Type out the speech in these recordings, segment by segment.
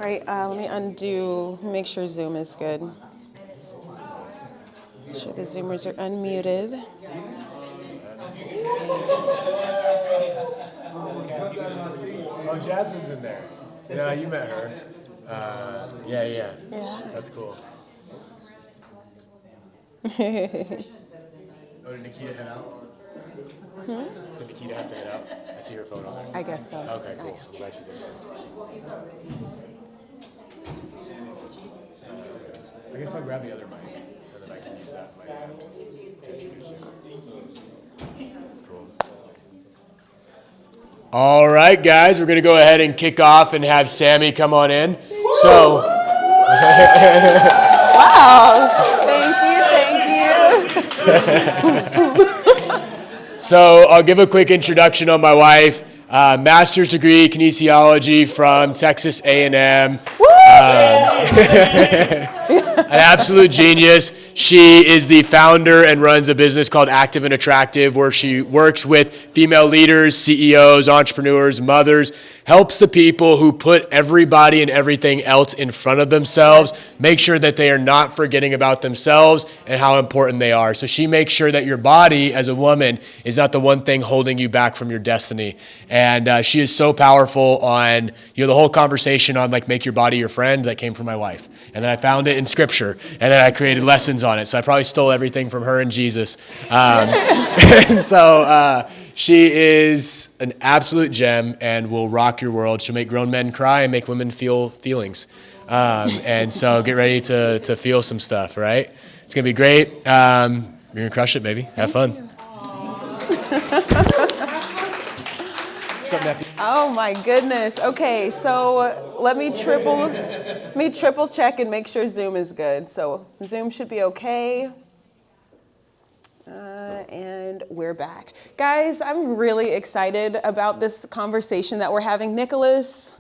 All right, let me undo, make sure Zoom is good. Make sure the Zoomers are unmuted. Oh, Jasmine's in there. Yeah, you met her. Yeah. That's cool. Oh, did Nikita head out? Did Nikita have to head out? I see her phone on there. I guess so. Okay, cool. I'm glad she's in there. I guess I'll grab the other mic, and then I can use that mic to introduce you. Cool. All right, guys, we're going to go ahead and kick off and have Sammy come on in. So, Wow, thank you. So I'll give a quick introduction on my wife. Master's degree kinesiology from Texas A&M. An absolute genius. She is the founder and runs a business called Active and Attractive, where she works with female leaders, CEOs, entrepreneurs, mothers, helps the people who put everybody and everything else in front of themselves, make sure that they are not forgetting about themselves and how important they are. So she makes sure that your body as a woman is not the one thing holding you back from your destiny. And she is so powerful on, the whole conversation on make your body your friend that came from my wife. And then I found it in scripture, and then I created lessons on it. So I probably stole everything from her and Jesus. And so she is an absolute gem and will rock your world. She'll make grown men cry and make women feel feelings. And so get ready to feel some stuff, right? It's going to be great. You're going to crush it, baby. Have fun. What's up, nephew? Oh my goodness. Okay, so let me triple check and make sure Zoom is good. So Zoom should be okay. And we're back. Guys, I'm really excited about this conversation that we're having. Nicholas,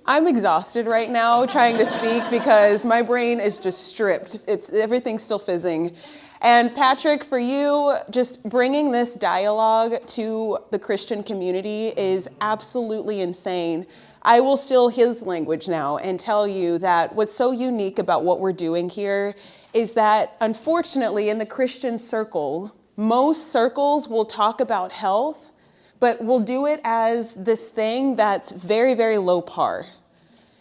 I'm exhausted right now trying to speak because my brain is just stripped. Everything's still fizzing. And Patrick, for you, just bringing this dialogue to the Christian community is absolutely insane. I will steal his language now and tell you that what's so unique about what we're doing here is that, unfortunately, in the Christian circle, most circles will talk about health, but will do it as this thing that's very, very low par.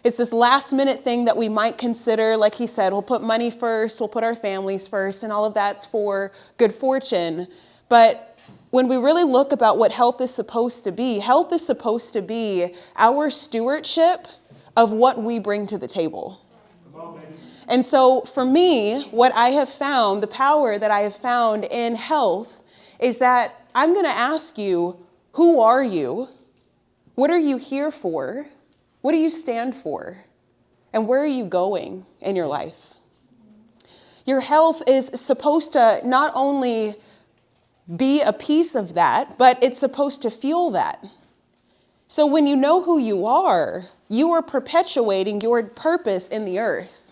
It's this last minute thing that we might consider, like he said, we'll put money first, we'll put our families first, and all of that's for good fortune. But when we really look about what health is supposed to be our stewardship of what we bring to the table. And so for me, what I have found, the power that I have found in health is that I'm going to ask you, who are you? What are you here for? What do you stand for? And where are you going in your life? Your health is supposed to not only be a piece of that, but it's supposed to fuel that. So when you know who you are perpetuating your purpose in the earth.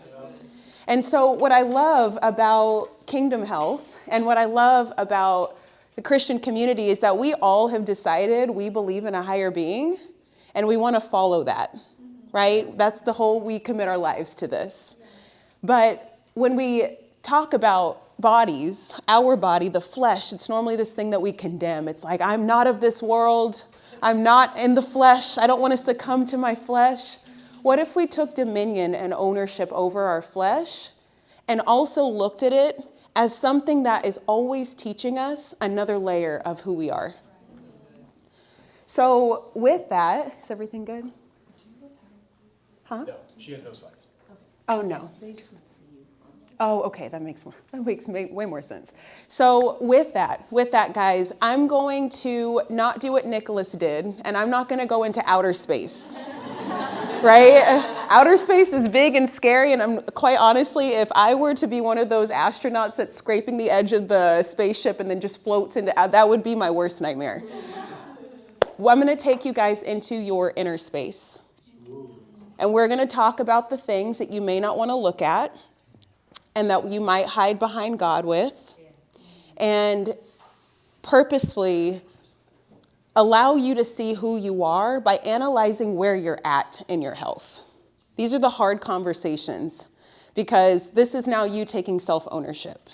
And so what I love about Kingdom Health and what I love about the Christian community is that we all have decided we believe in a higher being and we want to follow that, right? That's the whole, we commit our lives to this. But when we talk about bodies, our body, the flesh, it's normally this thing that we condemn. It's like, I'm not of this world. I'm not in the flesh. I don't want to succumb to my flesh. What if we took dominion and ownership over our flesh and also looked at it as something that is always teaching us another layer of who we are? So with that, is everything good? Huh? No, she has no slides. Oh, no. Oh, okay, that makes way more sense. So with that, guys, I'm going to not do what Nicholas did, and I'm not going to go into outer space. Right? Outer space is big and scary, and I'm quite honestly, if I were to be one of those astronauts that's scraping the edge of the spaceship and then just floats into, that would be my worst nightmare. Well, I'm going to take you guys into your inner space. And we're going to talk about the things that you may not want to look at and that you might hide behind God with, and purposefully allow you to see who you are by analyzing where you're at in your health. These are the hard conversations because this is now you taking self-ownership.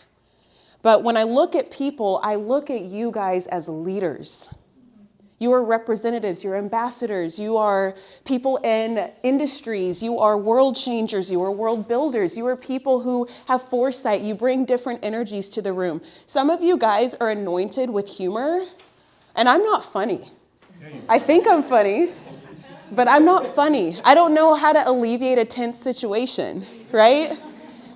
But when I look at people, I look at you guys as leaders. You are representatives, you're ambassadors, you are people in industries, you are world changers, you are world builders, you are people who have foresight, you bring different energies to the room. Some of you guys are anointed with humor, and I'm not funny. I think I'm funny, but I'm not funny. I don't know how to alleviate a tense situation, right?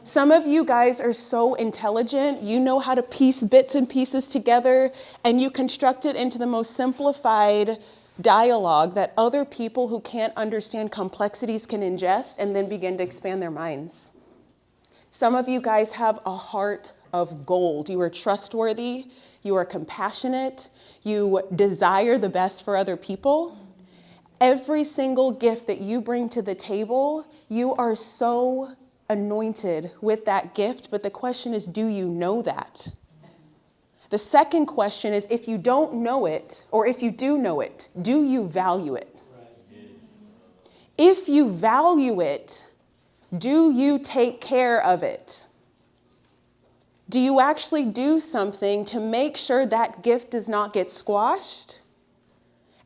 Some of you guys are so intelligent, you know how to piece bits and pieces together, and you construct it into the most simplified dialogue that other people who can't understand complexities can ingest and then begin to expand their minds. Some of you guys have a heart of gold. You are trustworthy, you are compassionate, you desire the best for other people. Every single gift that you bring to the table, you are so anointed with that gift, but the question is, do you know that? The second question is, if you don't know it, or if you do know it, do you value it? If you value it, do you take care of it? Do you actually do something to make sure that gift does not get squashed?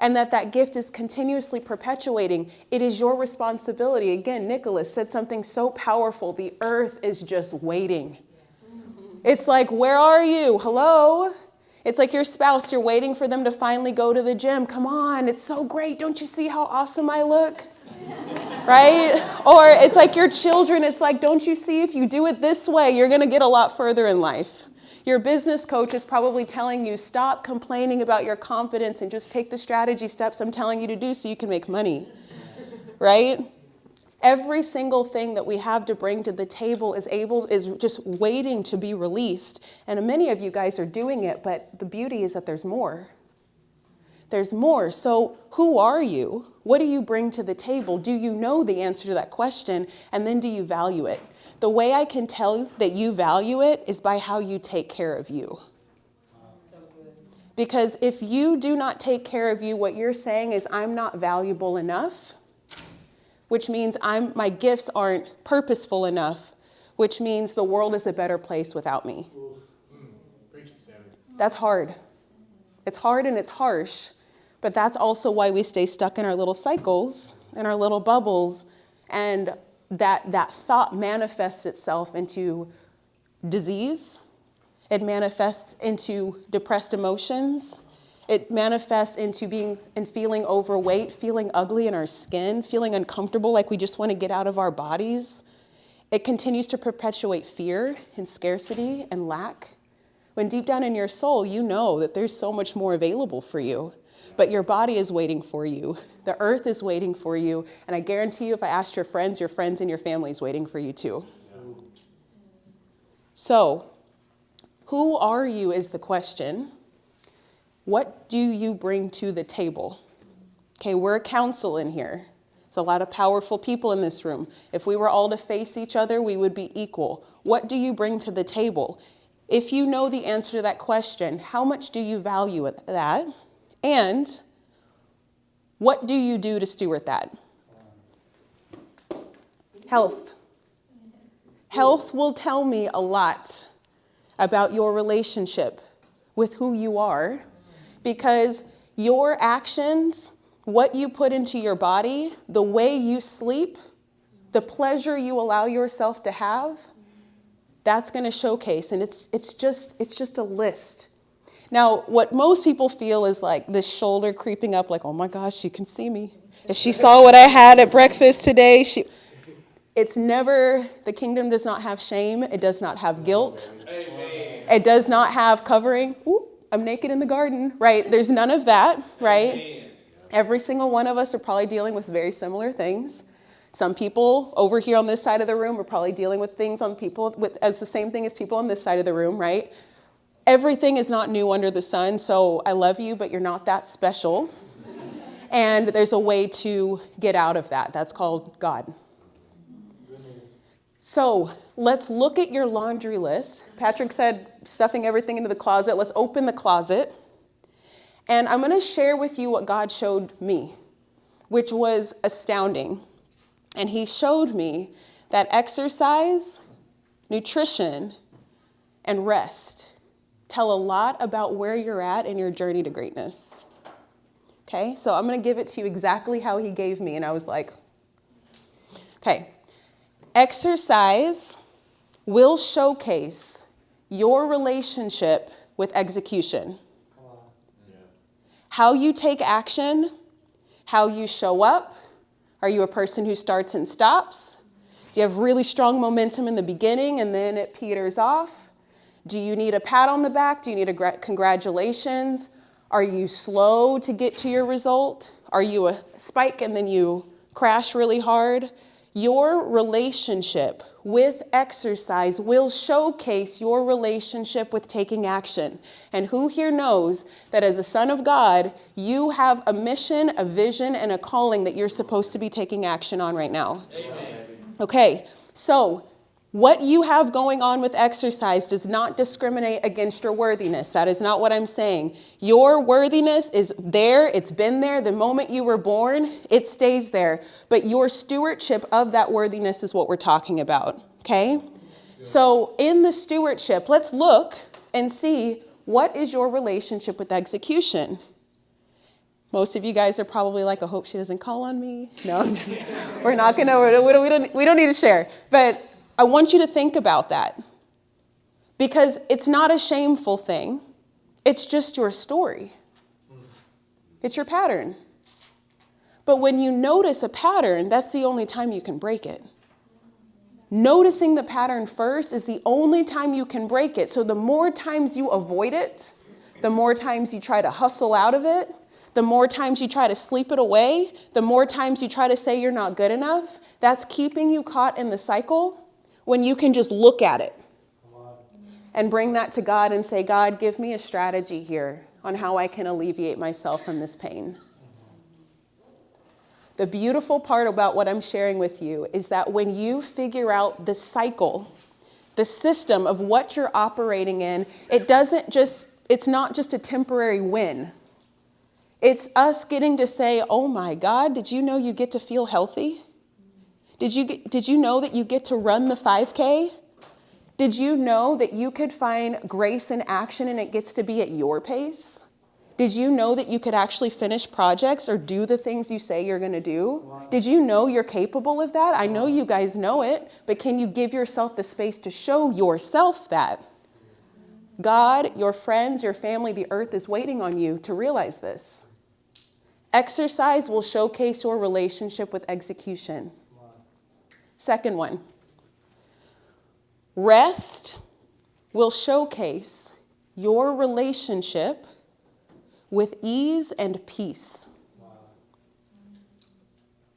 And that gift is continuously perpetuating. It is your responsibility. Again, Nicholas said something so powerful. The earth is just waiting. It's like, where are you? Hello? It's like your spouse, you're waiting for them to finally go to the gym. Come on, it's so great. Don't you see how awesome I look? Right? Or it's like your children, it's like, don't you see if you do it this way, you're going to get a lot further in life. Your business coach is probably telling you, stop complaining about your confidence and just take the strategy steps I'm telling you to do so you can make money, right? Every single thing that we have to bring to the table is just waiting to be released. And many of you guys are doing it, but the beauty is that there's more. There's more. So who are you? What do you bring to the table? Do you know the answer to that question? And then do you value it? The way I can tell that you value it is by how you take care of you. Because if you do not take care of you, what you're saying is I'm not valuable enough, which means my gifts aren't purposeful enough, which means the world is a better place without me. That's hard. It's hard and it's harsh, but that's also why we stay stuck in our little cycles and our little bubbles, and that thought manifests itself into disease. It manifests into depressed emotions. It manifests into being and feeling overweight, feeling ugly in our skin, feeling uncomfortable, like we just want to get out of our bodies. It continues to perpetuate fear and scarcity and lack. When deep down in your soul, you know that there's so much more available for you, but your body is waiting for you. The earth is waiting for you. And I guarantee you, if I asked your friends and your family is waiting for you too. So, who are you is the question. What do you bring to the table? Okay, we're a council in here. There's a lot of powerful people in this room. If we were all to face each other, we would be equal. What do you bring to the table? If you know the answer to that question, how much do you value that? And what do you do to steward that? Health. Health will tell me a lot about your relationship with who you are, because your actions, what you put into your body, the way you sleep, the pleasure you allow yourself to have, that's going to showcase. And it's just a list. Now, what most people feel is like this shoulder creeping up, like, oh my gosh, she can see me. If she saw what I had at breakfast today, it's never, the kingdom does not have shame. It does not have guilt. Amen. It does not have covering. Ooh, I'm naked in the garden, right? There's none of that, right? Amen. Every single one of us are probably dealing with very similar things. Some people over here on this side of the room are probably dealing with things as the same thing as people on this side of the room, right? Everything is not new under the sun, so I love you, but you're not that special. And there's a way to get out of that. That's called God. So let's look at your laundry list. Patrick said stuffing everything into the closet. Let's open the closet. And I'm going to share with you what God showed me, which was astounding. And he showed me that exercise, nutrition, and rest tell a lot about where you're at in your journey to greatness. Okay, so I'm going to give it to you exactly how he gave me. And I was like, okay, exercise will showcase your relationship with execution. How you take action, how you show up. Are you a person who starts and stops? Do you have really strong momentum in the beginning and then it peters off? Do you need a pat on the back? Do you need a congratulations? Are you slow to get to your result? Are you a spike and then you crash really hard? Your relationship with exercise will showcase your relationship with taking action. And who here knows that as a son of God, you have a mission, a vision, and a calling that you're supposed to be taking action on right now? Amen. Okay, so what you have going on with exercise does not discriminate against your worthiness. That is not what I'm saying. Your worthiness is there. It's been there. The moment you were born, it stays there. But your stewardship of that worthiness is what we're talking about, okay? So in the stewardship, let's look and see what is your relationship with execution. Most of you guys are probably like, I hope she doesn't call on me. No, we're not going to, we don't need to share. But I want you to think about that because it's not a shameful thing. It's just your story. It's your pattern. But when you notice a pattern, that's the only time you can break it. Noticing the pattern first is the only time you can break it. So the more times you avoid it, the more times you try to hustle out of it, the more times you try to sleep it away, the more times you try to say you're not good enough, that's keeping you caught in the cycle. When you can just look at it and bring that to God and say, God, give me a strategy here on how I can alleviate myself from this pain. The beautiful part about what I'm sharing with you is that when you figure out the cycle, the system of what you're operating in, it's not just a temporary win. It's us getting to say, oh my God, did you know you get to feel healthy? Did you know that you get to run the 5K? Did you know that you could find grace in action and it gets to be at your pace? Did you know that you could actually finish projects or do the things you say you're going to do? Wow. Did you know you're capable of that? I know you guys know it, but can you give yourself the space to show yourself that? God, your friends, your family, the earth is waiting on you to realize this. Exercise will showcase your relationship with execution. Second one, rest will showcase your relationship with ease and peace.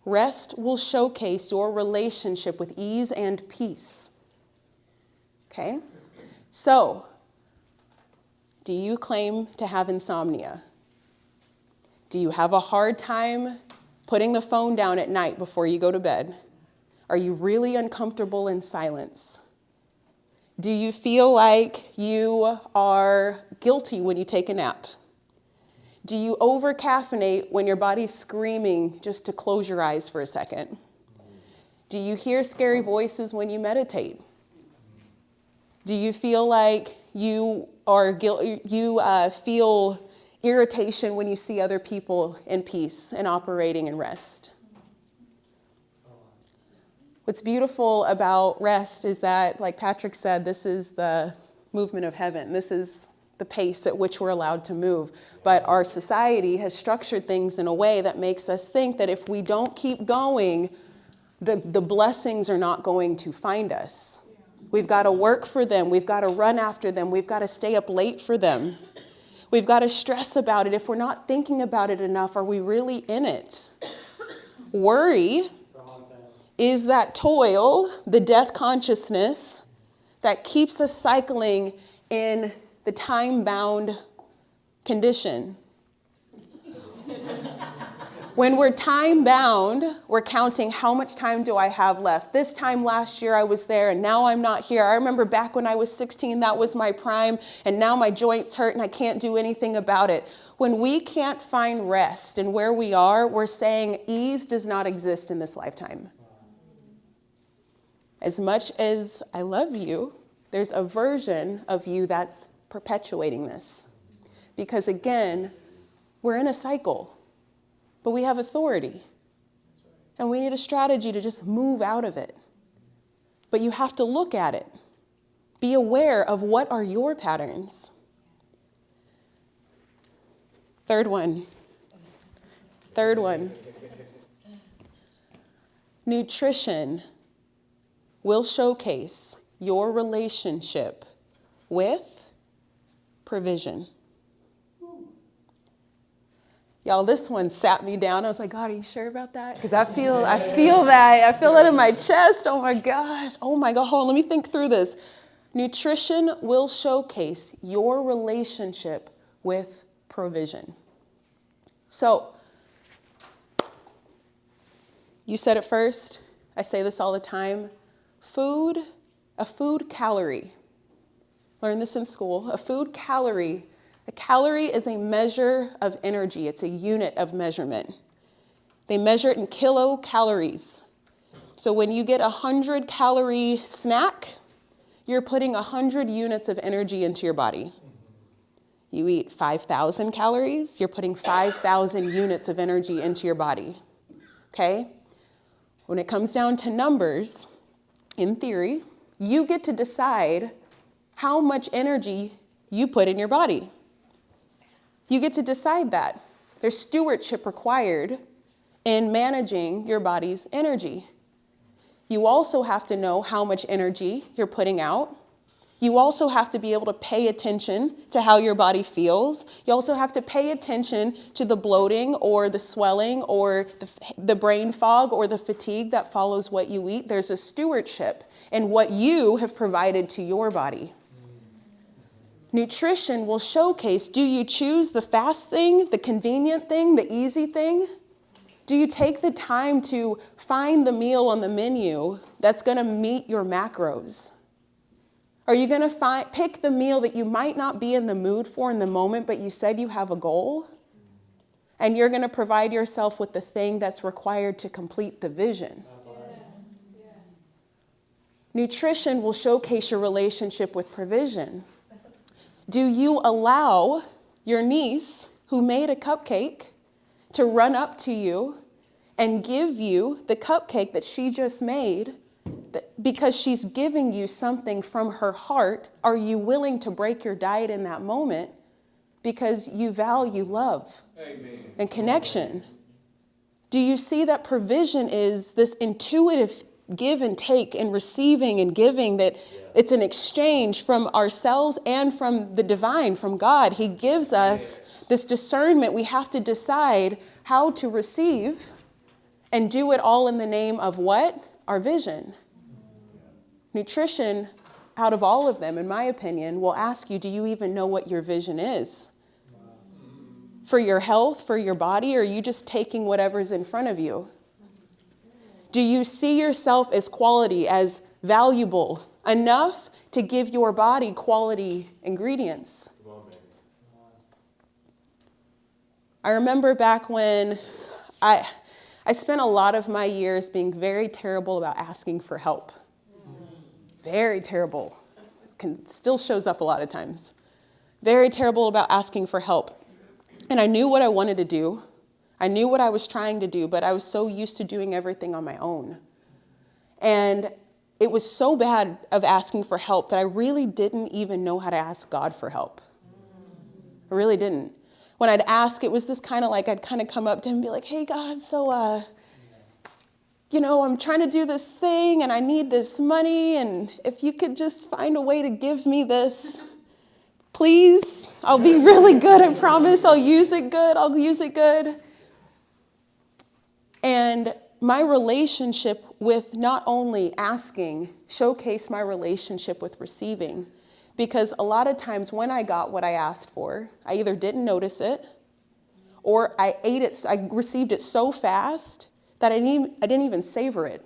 Rest will showcase your relationship with ease and peace. Okay? So, do you claim to have insomnia? Do you have a hard time putting the phone down at night before you go to bed? Are you really uncomfortable in silence? Do you feel like you are guilty when you take a nap? Do you over-caffeinate when your body's screaming just to close your eyes for a second? Do you hear scary voices when you meditate? Do you feel like you feel irritation when you see other people in peace and operating in rest? What's beautiful about rest is that, like Patrick said, this is the movement of heaven. This is the pace at which we're allowed to move. But our society has structured things in a way that makes us think that if we don't keep going, the blessings are not going to find us. We've got to work for them. We've got to run after them. We've got to stay up late for them. We've got to stress about it. If we're not thinking about it enough, are we really in it? Worry is that toil, the death consciousness that keeps us cycling in the time-bound condition. When we're time-bound, we're counting how much time do I have left. This time last year I was there and now I'm not here. I remember back when I was 16, that was my prime, and now my joints hurt and I can't do anything about it. When we can't find rest in where we are, we're saying ease does not exist in this lifetime. As much as I love you, there's a version of you that's perpetuating this. Because again, we're in a cycle, but we have authority. And we need a strategy to just move out of it. But you have to look at it. Be aware of what are your patterns. Third one. Nutrition will showcase your relationship with provision. Y'all, this one sat me down. I was like, God, are you sure about that? Because I feel that. I feel that in my chest. Oh my gosh. Hold on, let me think through this. Nutrition will showcase your relationship with provision. So, you said it first. I say this all the time. A food calorie. Learned this in school. A calorie is a measure of energy. It's a unit of measurement. They measure it in kilocalories. So when you get 100-calorie snack, you're putting 100 units of energy into your body. You eat 5,000 calories, you're putting 5,000 units of energy into your body. Okay? When it comes down to numbers, in theory, you get to decide how much energy you put in your body. You get to decide that. There's stewardship required in managing your body's energy. You also have to know how much energy you're putting out. You also have to be able to pay attention to how your body feels. You also have to pay attention to the bloating or the swelling or the brain fog or the fatigue that follows what you eat. There's a stewardship in what you have provided to your body. Nutrition will showcase, do you choose the fast thing, the convenient thing, the easy thing? Do you take the time to find the meal on the menu that's going to meet your macros? Are you going to pick the meal that you might not be in the mood for in the moment, but you said you have a goal? And you're going to provide yourself with the thing that's required to complete the vision. Yeah. Nutrition will showcase your relationship with provision. Do you allow your niece who made a cupcake to run up to you and give you the cupcake that she just made because she's giving you something from her heart? Are you willing to break your diet in that moment because you value love and connection? Do you see that provision is this intuitive give and take and receiving and giving, that it's an exchange from ourselves and from the divine, from God? He gives us this discernment. We have to decide how to receive and do it all in the name of what? Our vision. Nutrition, out of all of them, in my opinion, will ask you, do you even know what your vision is? For your health, for your body, or are you just taking whatever's in front of you? Do you see yourself as quality, as valuable enough to give your body quality ingredients? I remember back when I spent a lot of my years being very terrible about asking for help. Very terrible. Still shows up a lot of times. Very terrible about asking for help. And I knew what I wanted to do. I knew what I was trying to do, but I was so used to doing everything on my own. And it was so bad of asking for help that I really didn't even know how to ask God for help. I really didn't. When I'd ask, it was this kind of like, I'd kind of come up to him and be like, hey, God, so, I'm trying to do this thing and I need this money. And if you could just find a way to give me this, please, I'll be really good, I promise. I'll use it good. And my relationship with not only asking showcased my relationship with receiving. Because a lot of times when I got what I asked for, I either didn't notice it or I received it so fast that I didn't even savor it.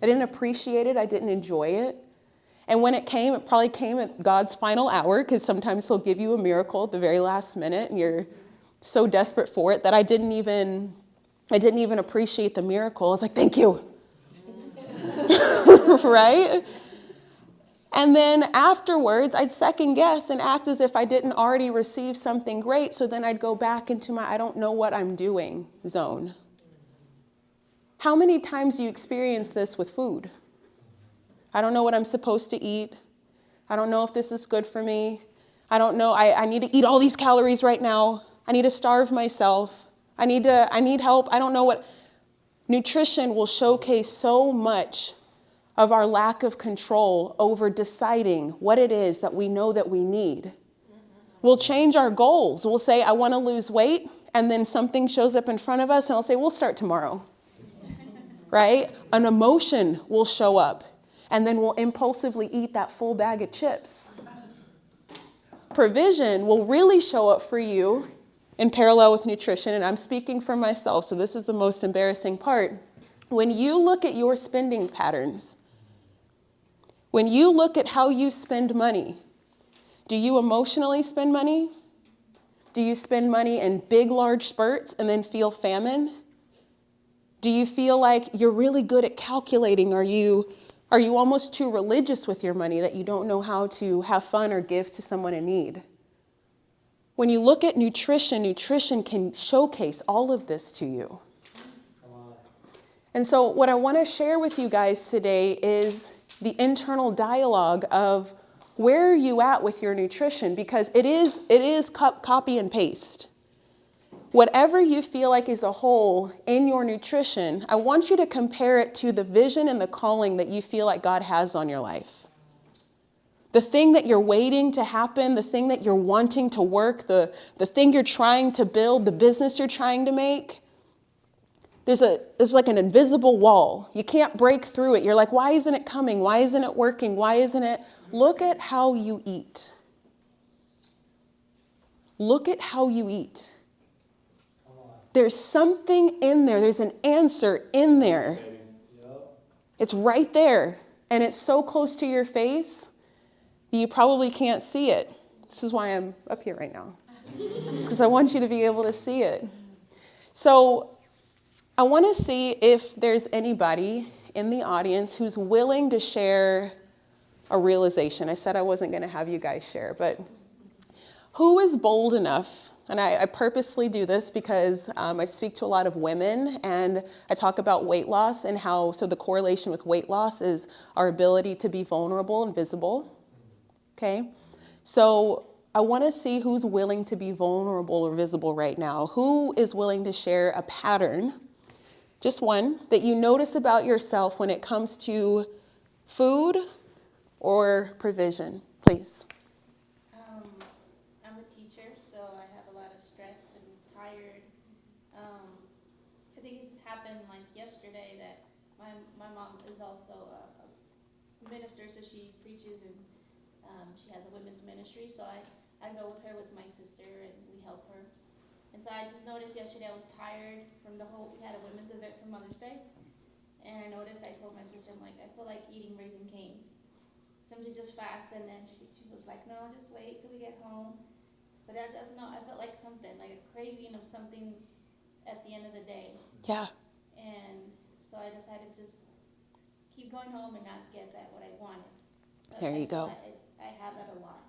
I didn't appreciate it. I didn't enjoy it. And when it probably came at God's final hour, because sometimes he'll give you a miracle at the very last minute and you're so desperate for it that I didn't even appreciate the miracle. I was like, thank you. right? And then afterwards, I'd second guess and act as if I didn't already receive something great. So then I'd go back into my I don't know what I'm doing zone. How many times do you experience this with food? I don't know what I'm supposed to eat. I don't know if this is good for me. I don't know. I need to eat all these calories right now. I need to starve myself. I need help. I don't know what. Nutrition will showcase so much of our lack of control over deciding what it is that we know that we need. We'll change our goals. We'll say, I want to lose weight, and then something shows up in front of us, and I'll say, we'll start tomorrow. Right? An emotion will show up, and then we'll impulsively eat that full bag of chips. Provision will really show up for you in parallel with nutrition, and I'm speaking for myself, so this is the most embarrassing part. When you look at your spending patterns, when you look at how you spend money, do you emotionally spend money? Do you spend money in big, large spurts and then feel famine? Do you feel like you're really good at calculating? Are you almost too religious with your money that you don't know how to have fun or give to someone in need? When you look at nutrition, nutrition can showcase all of this to you. And so what I want to share with you guys today is the internal dialogue of where are you at with your nutrition, because it is copy and paste. Whatever you feel like is a hole in your nutrition, I want you to compare it to the vision and the calling that you feel like God has on your life. The thing that you're waiting to happen, the thing that you're wanting to work, the thing you're trying to build, the business you're trying to make. There's like an invisible wall. You can't break through it. You're like, why isn't it coming? Why isn't it working? Why isn't it? Look at how you eat. Look at how you eat. There's something in there. There's an answer in there. It's right there. And it's so close to your face that you probably can't see it. This is why I'm up here right now. It's because I want you to be able to see it. So I want to see if there's anybody in the audience who's willing to share a realization. I said I wasn't going to have you guys share, but who is bold enough? And I purposely do this because I speak to a lot of women, and I talk about weight loss and how, so the correlation with weight loss is our ability to be vulnerable and visible. Okay? So I want to see who's willing to be vulnerable or visible right now. Who is willing to share a pattern, just one, that you notice about yourself when it comes to food or provision? Please. I'm a teacher, so I have a lot of stress and tired. I think it just happened like yesterday that my mom is also a minister, so she preaches and she has a women's ministry. So I go with her with my sister and we help her. And so I just noticed yesterday I was tired from we had a women's event for Mother's Day. And I told my sister, I'm like, I feel like eating Raising Cane's. Somebody just fast, and then she was like, no, just wait till we get home. But I just know, I felt like something, like a craving of something at the end of the day. Yeah. And so I decided to just keep going home and not get what I wanted. But There you go. I have that a lot.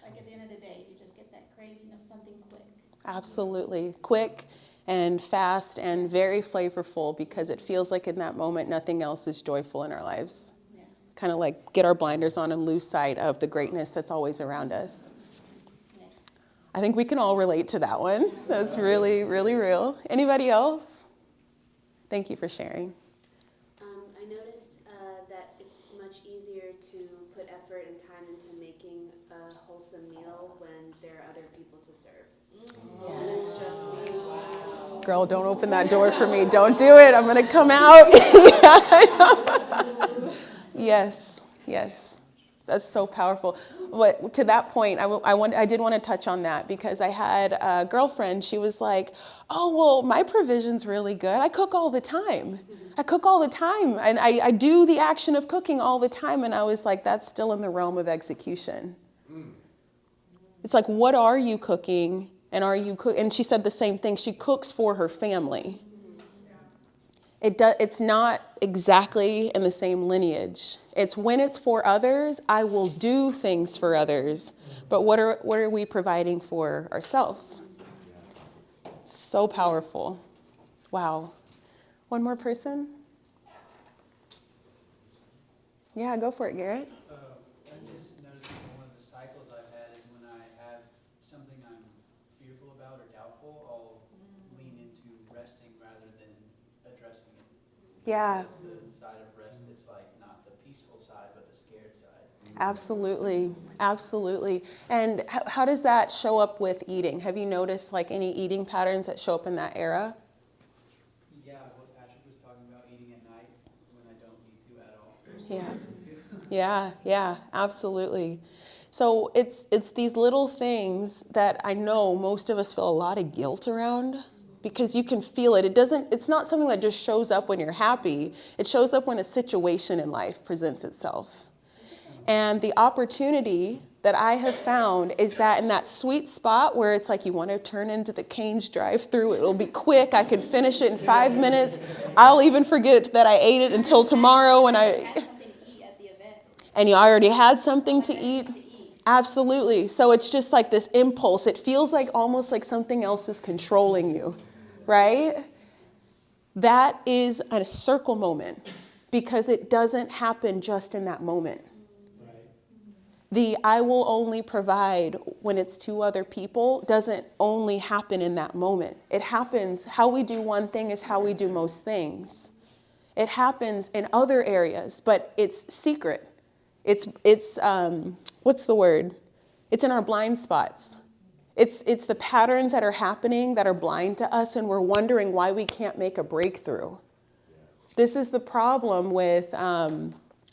Like at the end of the day, you just get that craving of something quick. Absolutely. Quick and fast and very flavorful, because it feels like in that moment nothing else is joyful in our lives. Yeah. Kind of like get our blinders on and lose sight of the greatness that's always around us. Yeah. I think we can all relate to that one. That's really, really real. Anybody else? Thank you for sharing. I noticed that it's much easier to put effort and time into making a wholesome meal when there are other people to serve. And it's just me. Wow. Girl, don't open that door for me. Don't do it. I'm going to come out. Yes. That's so powerful. But to that point, I did want to touch on that, because I had a girlfriend. She was like, oh, well, my provision's really good. I cook all the time. And I do the action of cooking all the time. And I was like, that's still in the realm of execution. It's like, what are you cooking? And and she said the same thing. She cooks for her family. It's not exactly in the same lineage. It's when it's for others, I will do things for others. But what are we providing for ourselves? So powerful. Wow. One more person? Yeah, go for it, Garrett. I'm just noticing one of the cycles I've had is when I have something I'm fearful about or doubtful, I'll lean into resting rather than addressing it. Yeah. So it's the side of rest that's like not the peaceful side, but the scared side. Absolutely. Absolutely. And how does that show up with eating? Have you noticed like any eating patterns that show up in that era? Yeah, what Patrick was talking about, eating at night when I don't need to at all. Yeah. Yeah, absolutely. So it's these little things that I know most of us feel a lot of guilt around because you can feel it. It's not something that just shows up when you're happy. It shows up when a situation in life presents itself. And the opportunity that I have found is that in that sweet spot where it's like you want to turn into the Cane's drive-through, it'll be quick, I can finish it in 5 minutes. I'll even forget that I ate it until tomorrow when Had something to eat at the event. and you already had something to eat. Absolutely. So it's just like this impulse. It feels like almost like something else is controlling you, right? That is a circle moment because it doesn't happen just in that moment. The I will only provide when it's to other people doesn't only happen in that moment. It happens, how we do one thing is how we do most things. It happens in other areas, but it's secret. It's what's the word? It's in our blind spots. It's the patterns that are happening that are blind to us, and we're wondering why we can't make a breakthrough. This is the problem with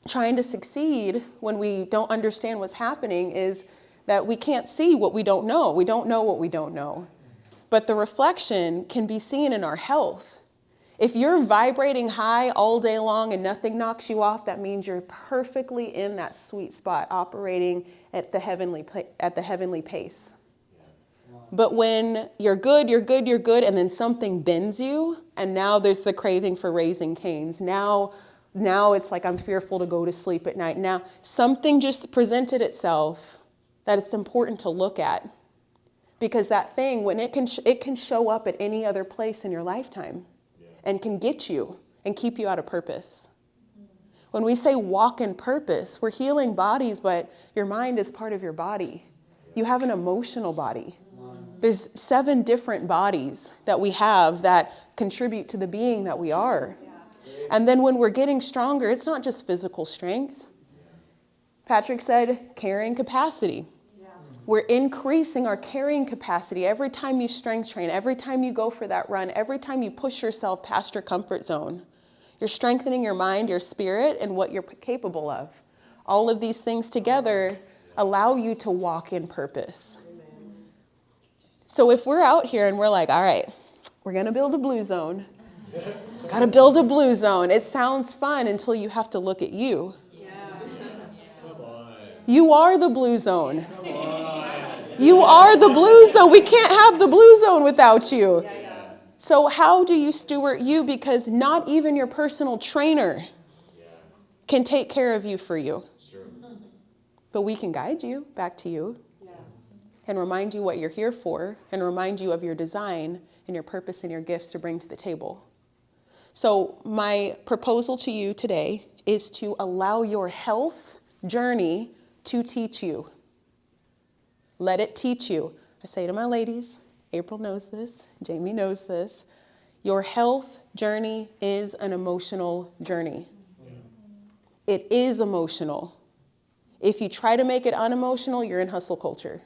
trying to succeed when we don't understand what's happening is that we can't see what we don't know. We don't know what we don't know. But the reflection can be seen in our health. If you're vibrating high all day long and nothing knocks you off, that means you're perfectly in that sweet spot, operating at the heavenly pace. But when you're good, and then something bends you, and now there's the craving for raising canes. Now it's like I'm fearful to go to sleep at night. Now something just presented itself that it's important to look at. Because that thing, when it can show up at any other place in your lifetime and can get you and keep you out of purpose. When we say walk in purpose, we're healing bodies, but your mind is part of your body. You have an emotional body. There's 7 different bodies that we have that contribute to the being that we are. And then when we're getting stronger, it's not just physical strength. Patrick said carrying capacity. We're increasing our carrying capacity every time you strength train, every time you go for that run, every time you push yourself past your comfort zone. You're strengthening your mind, your spirit, and what you're capable of. All of these things together allow you to walk in purpose. So if we're out here and we're like, all right, we're going to build a blue zone. Got to build a blue zone. It sounds fun until you have to look at you. You are the blue zone. You are the blue zone. We can't have the blue zone without you. So how do you steward you? Because not even your personal trainer can take care of you for you. But we can guide you back to you and remind you what you're here for and remind you of your design and your purpose and your gifts to bring to the table. So my proposal to you today is to allow your health journey to teach you. Let it teach you. I say to my ladies, April knows this, Jamie knows this, your health journey is an emotional journey. It is emotional. If you try to make it unemotional, you're in hustle culture.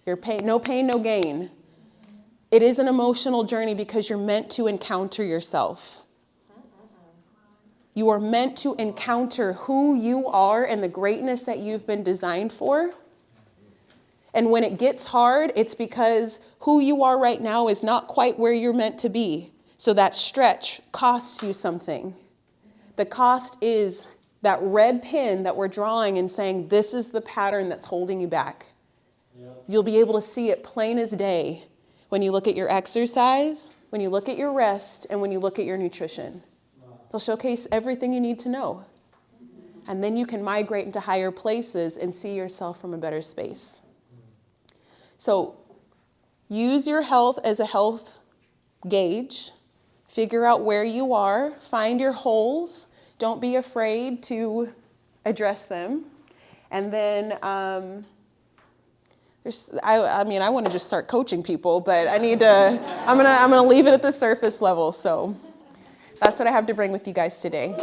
You're no pain, no gain. It is an emotional journey because you're meant to encounter yourself. You are meant to encounter who you are and the greatness that you've been designed for. And when it gets hard, it's because who you are right now is not quite where you're meant to be. So that stretch costs you something. The cost is that red pin that we're drawing and saying, this is the pattern that's holding you back. You'll be able to see it plain as day when you look at your exercise, when you look at your rest, and when you look at your nutrition. He'll showcase everything you need to know. And then you can migrate into higher places and see yourself from a better space. So use your health as a health gauge. Figure out where you are. Find your holes. Don't be afraid to address them. And then, I want to just start coaching people, but I'm gonna leave it at the surface level. So that's what I have to bring with you guys today.